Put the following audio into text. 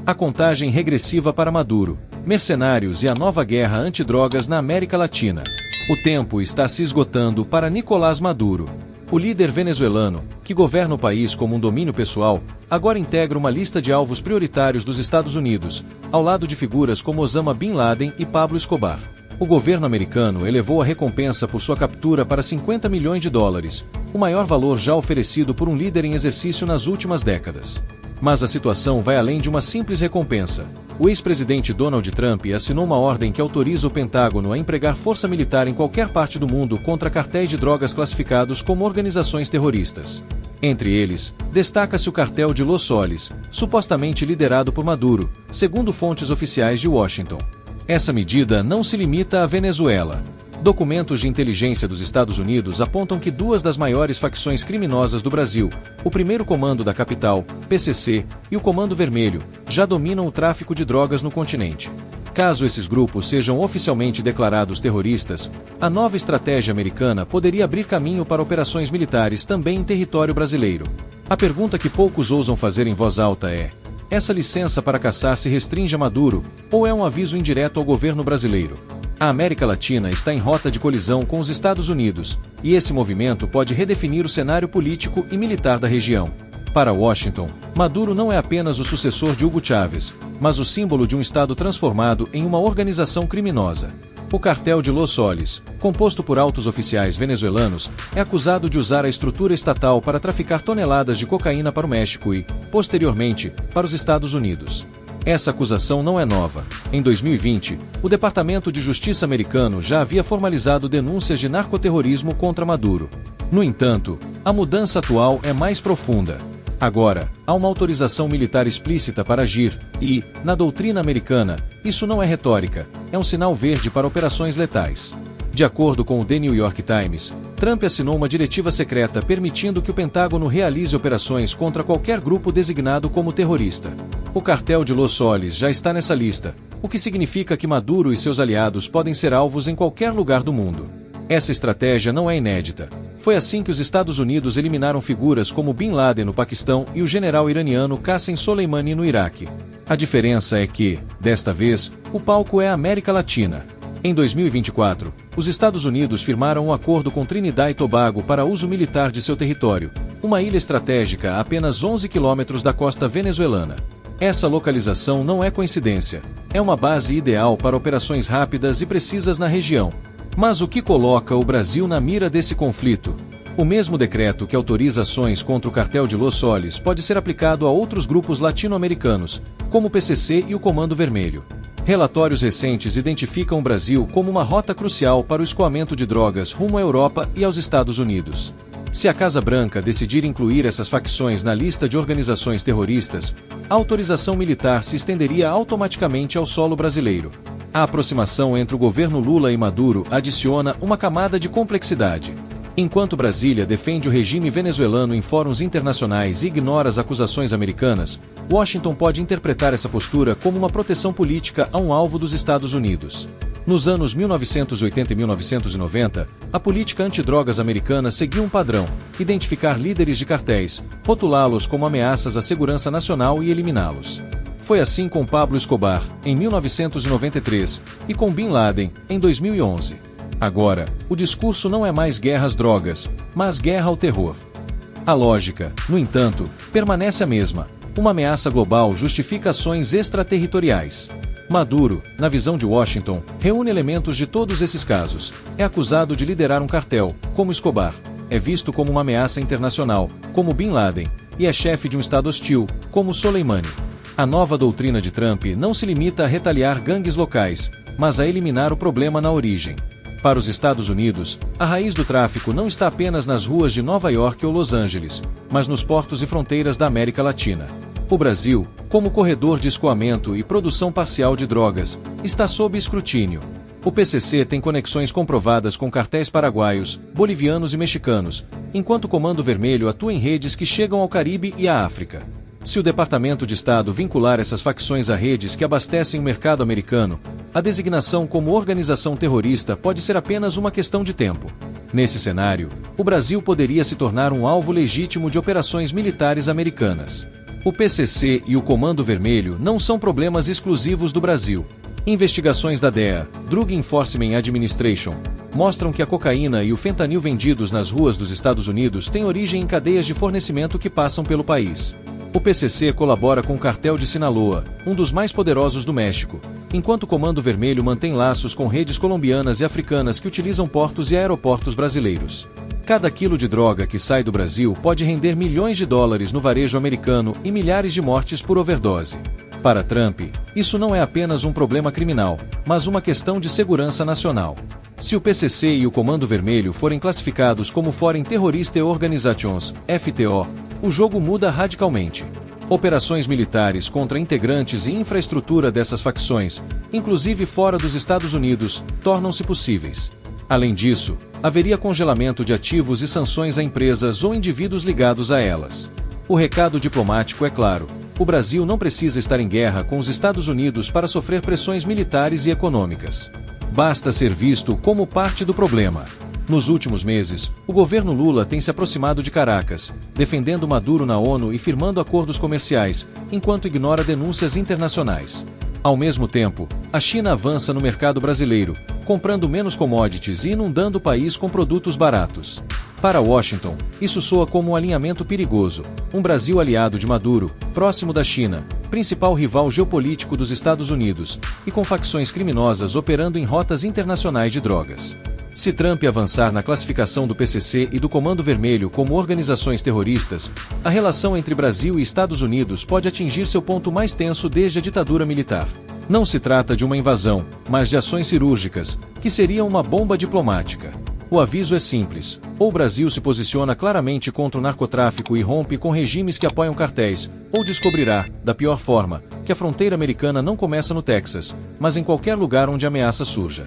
A contagem regressiva para Maduro, mercenários e a nova guerra antidrogas na América Latina. O tempo está se esgotando para Nicolás Maduro. O líder venezuelano, que governa o país como um domínio pessoal, agora integra uma lista de alvos prioritários dos Estados Unidos, ao lado de figuras como Osama Bin Laden e Pablo Escobar. O governo americano elevou a recompensa por sua captura para $50 milhões, o maior valor já oferecido por um líder em exercício nas últimas décadas. Mas a situação vai além de uma simples recompensa. O ex-presidente Donald Trump assinou uma ordem que autoriza o Pentágono a empregar força militar em qualquer parte do mundo contra cartéis de drogas classificados como organizações terroristas. Entre eles, destaca-se o cartel de Los Soles, supostamente liderado por Maduro, segundo fontes oficiais de Washington. Essa medida não se limita à Venezuela. Documentos de inteligência dos Estados Unidos apontam que duas das maiores facções criminosas do Brasil, o Primeiro Comando da Capital, PCC, e o Comando Vermelho, já dominam o tráfico de drogas no continente. Caso esses grupos sejam oficialmente declarados terroristas, a nova estratégia americana poderia abrir caminho para operações militares também em território brasileiro. A pergunta que poucos ousam fazer em voz alta é: essa licença para caçar se restringe a Maduro, ou é um aviso indireto ao governo brasileiro? A América Latina está em rota de colisão com os Estados Unidos, e esse movimento pode redefinir o cenário político e militar da região. Para Washington, Maduro não é apenas o sucessor de Hugo Chávez, mas o símbolo de um Estado transformado em uma organização criminosa. O cartel de Los Soles, composto por altos oficiais venezuelanos, é acusado de usar a estrutura estatal para traficar toneladas de cocaína para o México e, posteriormente, para os Estados Unidos. Essa acusação não é nova. Em 2020, o Departamento de Justiça americano já havia formalizado denúncias de narcoterrorismo contra Maduro. No entanto, a mudança atual é mais profunda. Agora, há uma autorização militar explícita para agir, e, na doutrina americana, isso não é retórica, é um sinal verde para operações letais. De acordo com o The New York Times, Trump assinou uma diretiva secreta permitindo que o Pentágono realize operações contra qualquer grupo designado como terrorista. O cartel de Los Soles já está nessa lista, o que significa que Maduro e seus aliados podem ser alvos em qualquer lugar do mundo. Essa estratégia não é inédita. Foi assim que os Estados Unidos eliminaram figuras como Bin Laden no Paquistão e o general iraniano Qassem Soleimani no Iraque. A diferença é que, desta vez, o palco é a América Latina. Em 2024, os Estados Unidos firmaram um acordo com Trinidad e Tobago para uso militar de seu território, uma ilha estratégica a apenas 11 quilômetros da costa venezuelana. Essa localização não é coincidência. É uma base ideal para operações rápidas e precisas na região. Mas o que coloca o Brasil na mira desse conflito? O mesmo decreto que autoriza ações contra o cartel de Los Soles pode ser aplicado a outros grupos latino-americanos, como o PCC e o Comando Vermelho. Relatórios recentes identificam o Brasil como uma rota crucial para o escoamento de drogas rumo à Europa e aos Estados Unidos. Se a Casa Branca decidir incluir essas facções na lista de organizações terroristas, a autorização militar se estenderia automaticamente ao solo brasileiro. A aproximação entre o governo Lula e Maduro adiciona uma camada de complexidade. Enquanto Brasília defende o regime venezuelano em fóruns internacionais e ignora as acusações americanas, Washington pode interpretar essa postura como uma proteção política a um alvo dos Estados Unidos. Nos anos 1980 e 1990, a política antidrogas americana seguiu um padrão: identificar líderes de cartéis, rotulá-los como ameaças à segurança nacional e eliminá-los. Foi assim com Pablo Escobar, em 1993, e com Bin Laden, em 2011. Agora, o discurso não é mais guerra às drogas, mas guerra ao terror. A lógica, no entanto, permanece a mesma. Uma ameaça global justifica ações extraterritoriais. Maduro, na visão de Washington, reúne elementos de todos esses casos. É acusado de liderar um cartel, como Escobar. É visto como uma ameaça internacional, como Bin Laden, e é chefe de um estado hostil, como Soleimani. A nova doutrina de Trump não se limita a retaliar gangues locais, mas a eliminar o problema na origem. Para os Estados Unidos, a raiz do tráfico não está apenas nas ruas de Nova York ou Los Angeles, mas nos portos e fronteiras da América Latina. O Brasil, como corredor de escoamento e produção parcial de drogas, está sob escrutínio. O PCC tem conexões comprovadas com cartéis paraguaios, bolivianos e mexicanos, enquanto o Comando Vermelho atua em redes que chegam ao Caribe e à África. Se o Departamento de Estado vincular essas facções a redes que abastecem o mercado americano, a designação como organização terrorista pode ser apenas uma questão de tempo. Nesse cenário, o Brasil poderia se tornar um alvo legítimo de operações militares americanas. O PCC e o Comando Vermelho não são problemas exclusivos do Brasil. Investigações da DEA, Drug Enforcement Administration, mostram que a cocaína e o fentanil vendidos nas ruas dos Estados Unidos têm origem em cadeias de fornecimento que passam pelo país. O PCC colabora com o cartel de Sinaloa, um dos mais poderosos do México, enquanto o Comando Vermelho mantém laços com redes colombianas e africanas que utilizam portos e aeroportos brasileiros. Cada quilo de droga que sai do Brasil pode render milhões de dólares no varejo americano e milhares de mortes por overdose. Para Trump, isso não é apenas um problema criminal, mas uma questão de segurança nacional. Se o PCC e o Comando Vermelho forem classificados como Foreign Terrorist Organizations, FTO, o jogo muda radicalmente. Operações militares contra integrantes e infraestrutura dessas facções, inclusive fora dos Estados Unidos, tornam-se possíveis. Além disso, haveria congelamento de ativos e sanções a empresas ou indivíduos ligados a elas. O recado diplomático é claro: o Brasil não precisa estar em guerra com os Estados Unidos para sofrer pressões militares e econômicas. Basta ser visto como parte do problema. Nos últimos meses, o governo Lula tem se aproximado de Caracas, defendendo Maduro na ONU e firmando acordos comerciais, enquanto ignora denúncias internacionais. Ao mesmo tempo, a China avança no mercado brasileiro, comprando menos commodities e inundando o país com produtos baratos. Para Washington, isso soa como um alinhamento perigoso: um Brasil aliado de Maduro, próximo da China, principal rival geopolítico dos Estados Unidos, e com facções criminosas operando em rotas internacionais de drogas. Se Trump avançar na classificação do PCC e do Comando Vermelho como organizações terroristas, a relação entre Brasil e Estados Unidos pode atingir seu ponto mais tenso desde a ditadura militar. Não se trata de uma invasão, mas de ações cirúrgicas, que seriam uma bomba diplomática. O aviso é simples: ou o Brasil se posiciona claramente contra o narcotráfico e rompe com regimes que apoiam cartéis, ou descobrirá, da pior forma, que a fronteira americana não começa no Texas, mas em qualquer lugar onde a ameaça surja.